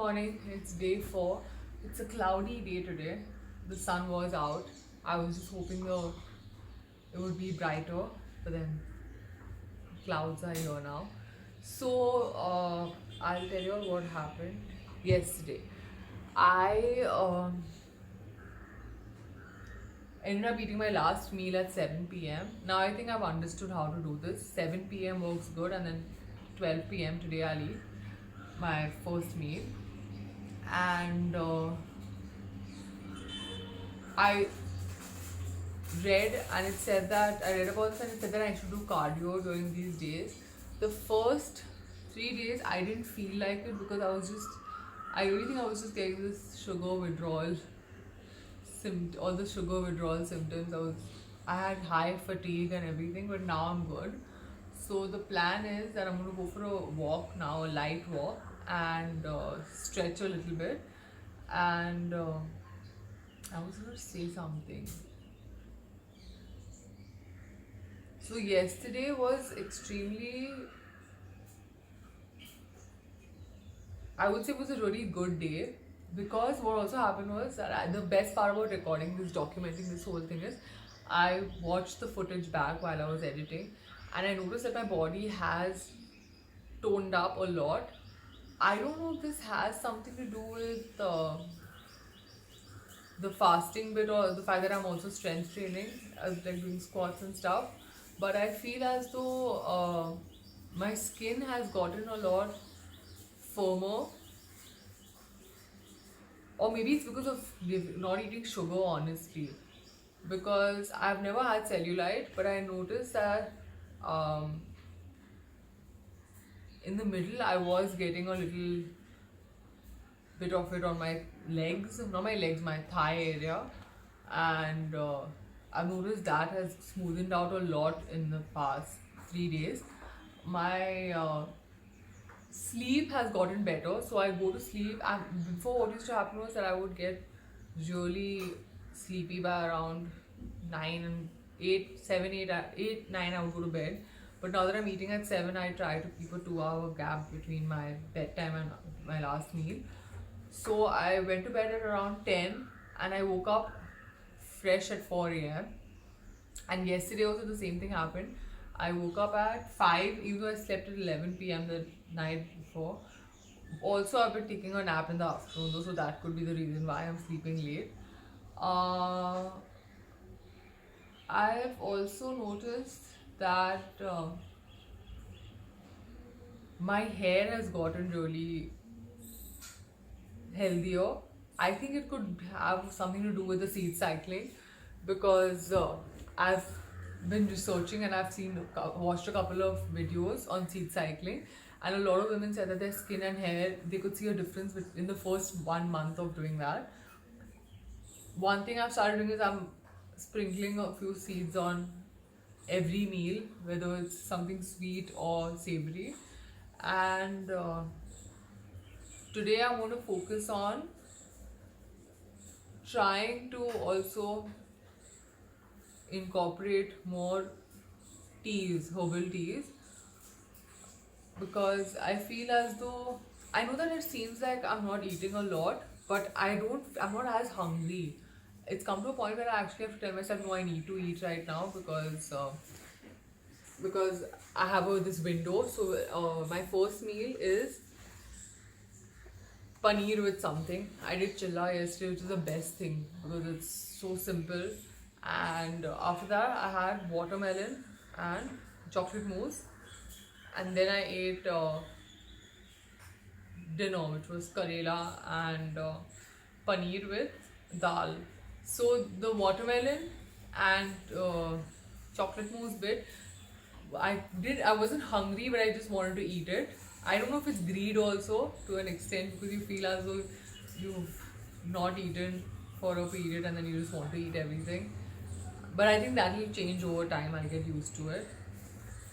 morning. It's day 4. It's a cloudy day today. The sun was out. I was just hoping it would be brighter, but then clouds are here now. I'll tell you what happened yesterday. I ended up eating my last meal at 7 p.m. Now I think I've understood how to do this. 7 p.m. works good, and then 12 p.m. today I'll eat my first meal. And I read and it said that I read about this and it said that I should do cardio during these days. The first 3 days I didn't feel like it because I really think I was just getting this sugar withdrawal all the sugar withdrawal symptoms. I had high fatigue and everything, but now I'm good. So the plan is that I'm going to go for a walk now, a light walk, and stretch a little bit. And I was going to say something. So yesterday was extremely, I would say it was a really good day, because what also happened was that the best part about recording this, documenting this whole thing is I watched the footage back while I was editing, and I noticed that my body has toned up a lot. I don't know if this has something to do with the fasting bit or the fact that I'm also strength training, like doing squats and stuff. But I feel as though my skin has gotten a lot firmer, or maybe it's because of not eating sugar, honestly, because I've never had cellulite, but I noticed that in the middle I was getting a little bit of it on my legs, not my legs, my thigh area, and I've noticed that has smoothened out a lot in the past 3 days. My sleep has gotten better, so I go to sleep. And before, what used to happen was that I would get really sleepy by around 9 and 8, 7, 8, 8, 9. I would go to bed. But now that I'm eating at 7, I try to keep a 2-hour gap between my bedtime and my last meal. So I went to bed at around 10, and I woke up fresh at 4 a.m. And yesterday also the same thing happened. I woke up at 5, even though I slept at 11 p.m. the night before. Also, I've been taking a nap in the afternoon, though, so that could be the reason why I'm sleeping late. I've also noticed that my hair has gotten really healthier. I think it could have something to do with the seed cycling, because I've been researching and I've watched a couple of videos on seed cycling, and a lot of women said that their skin and hair, they could see a difference in the first 1 month of doing that. One thing I've started doing is I'm sprinkling a few seeds on every meal, whether it's something sweet or savory. And today I'm going to focus on trying to also incorporate more teas, herbal teas, because I feel as though, I know that it seems like I'm not eating a lot, but I'm not as hungry. It's come to a point where I actually have to tell myself, no, I need to eat right now, because I have this window. So my first meal is paneer with something. I did chilla yesterday, which is the best thing because it's so simple. And after that, I had watermelon and chocolate mousse. And then I ate dinner, which was karela and paneer with dal. So the watermelon and chocolate mousse bit, I wasn't hungry, but I just wanted to eat it. I don't know if it's greed also to an extent, because you feel as though you've not eaten for a period and then you just want to eat everything. But I think that will change over time. I'll get used to it.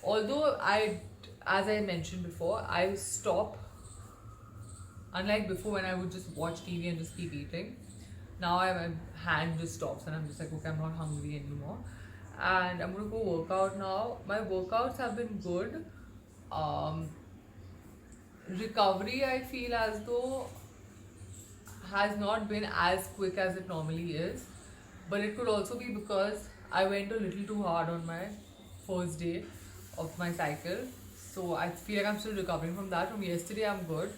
Although as I mentioned before, I stop. Unlike before when I would just watch TV and just keep eating, now my hand just stops and I'm just like, okay, I'm not hungry anymore. And I'm gonna go work out now. My workouts have been good. Recovery, I feel as though has not been as quick as it normally is, but it could also be because I went a little too hard on my first day of my cycle. So I feel like I'm still recovering from that. From yesterday, I'm good.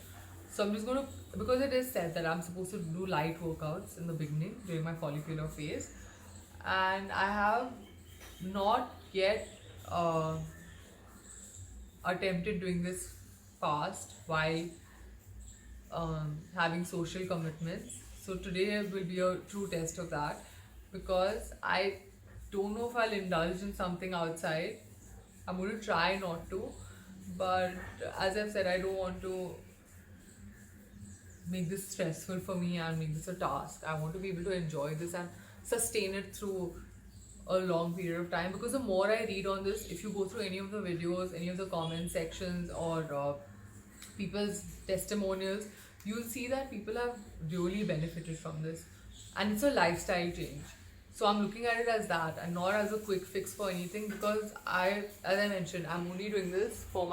So I'm just going to, because it is said that I'm supposed to do light workouts in the beginning during my follicular phase, and I have not yet attempted doing this fast while having social commitments. So today will be a true test of that, because I don't know if I'll indulge in something outside. I'm going to try not to, but as I've said, I don't want to make this stressful for me and make this a task. I want to be able to enjoy this and sustain it through a long period of time, because the more I read on this, if you go through any of the videos, any of the comment sections, or people's testimonials, you'll see that people have really benefited from this, and it's a lifestyle change. So I'm looking at it as that and not as a quick fix for anything, because as I mentioned, I'm only doing this for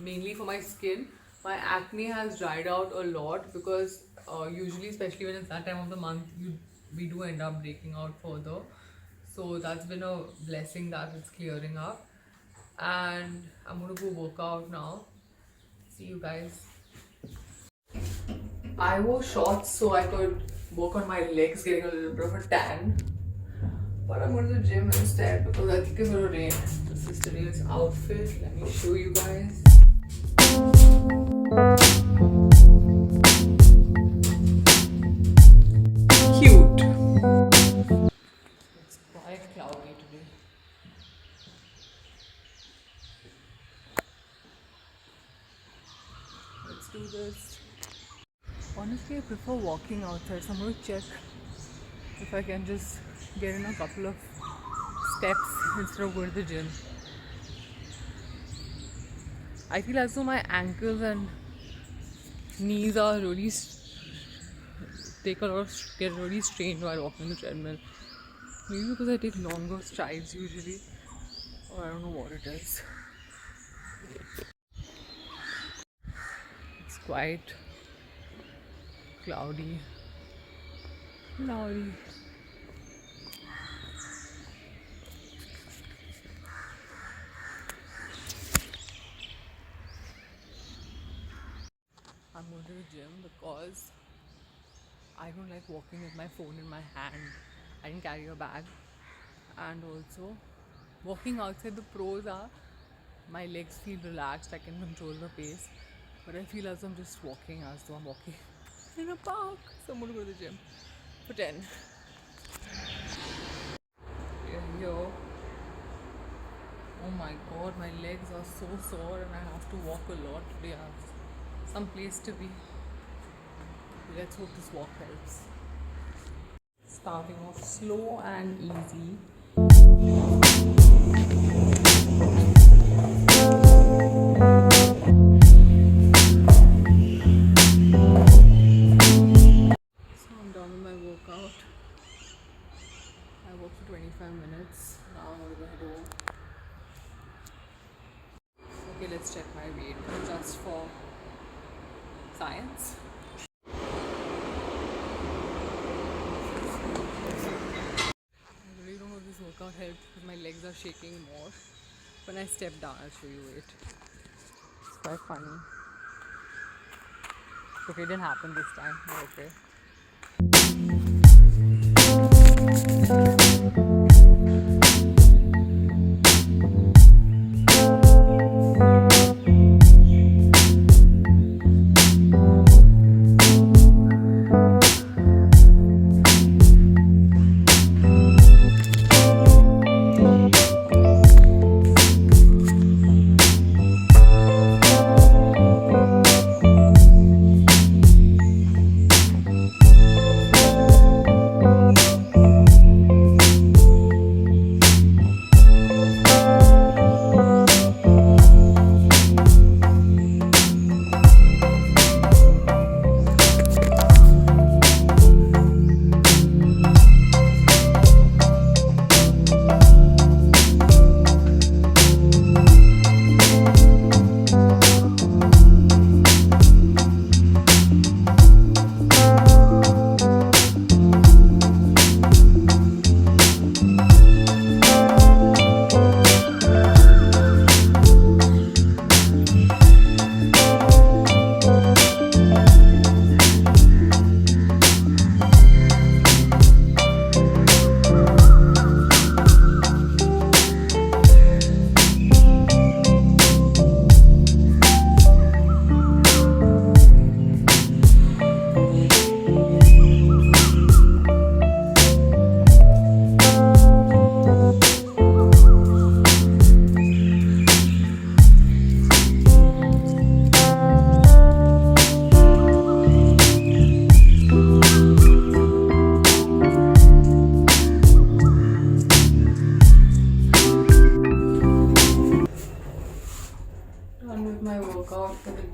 mainly for my skin. My acne has dried out a lot, because usually, especially when it's that time of the month, we do end up breaking out further. So that's been a blessing that it's clearing up. And I'm gonna go work out now. See you guys. I wore shorts so I could work on my legs, getting a little bit of a tan. But I'm going to the gym instead because I think it's going to rain. This is today's outfit. Let me show you guys. Cute. It's quite cloudy today. Let's do this. Honestly, I prefer walking outside, so I'm going to check if I can just get in a couple of steps instead of going to the gym. I feel as though my ankles and knees are really get really strained while walking the treadmill. Maybe because I take longer strides usually, or I don't know what it is. It's quite cloudy. I'm going to the gym because I don't like walking with my phone in my hand. I didn't carry a bag, and also walking outside, the pros are my legs feel relaxed, I can control the pace, but I feel as though I'm just walking as though I'm walking in a park. So I'm going to go to the gym for 10. Here. Oh my god, my legs are so sore and I have to walk a lot today. I have some place to be. Let's hope this walk helps. Starting off slow and easy. So I'm done with my workout. I worked for 25 minutes. Now I'm going to head home. Okay, let's check my weight just for science. I really don't know if this workout helped because my legs are shaking more. When I step down, I'll show you it. It's quite funny. Okay, it didn't happen this time. Okay.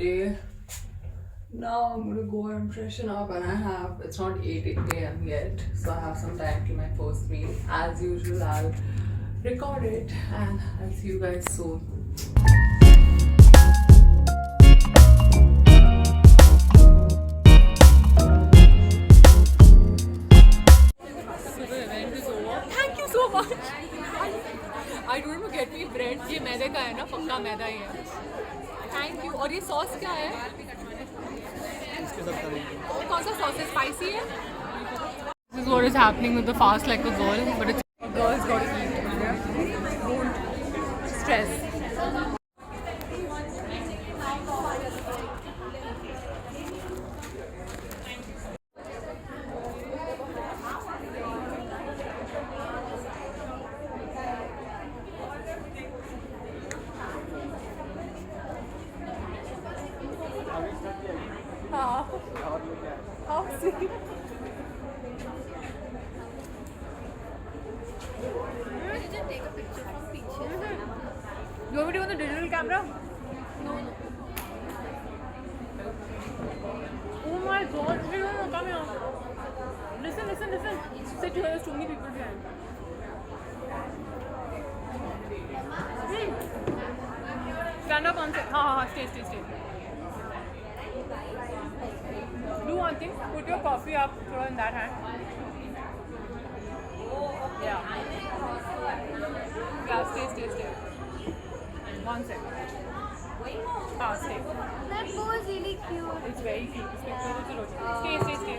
day. Now I'm gonna go and freshen up, and it's not 8 a.m. yet, so I have some time till my first meal. As usual, I'll record it and I'll see you guys soon. So the event is over. Thank you so much. I don't know, get me bread. ये मैदे का है ना, पक्का मैदा ही है. Thank you. और ये sauce क्या है? कौन सा सॉस है? स्पाइसी है? This is what is happening with the fast like a girl, but it's a girl's got to eat. Don't stress. How sweet. Take a picture from picture. You want me to on the digital camera? No. Oh my god, wait, no, come here. Listen. Sit here, there's too many people behind. Stand up on set. Stay. Do one thing, put your coffee up, throw in that hand. Yeah, stay. One sec. Stay. That bow is really cute. It's very cute. This picture is really stay.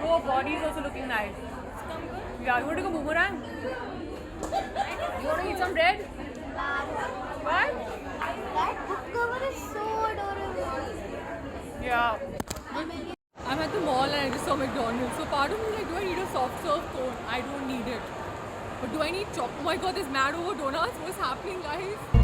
Your body is also looking nice. Yeah, you want to go boomerang? You want to eat some bread? What? That book cover is so adorable. Yeah. I'm at the mall and I just saw McDonald's. So part of me is like, do I need a soft serve cone? I don't need it. But do I need chocolate? Oh my god, there's mad over donuts. What's happening, guys?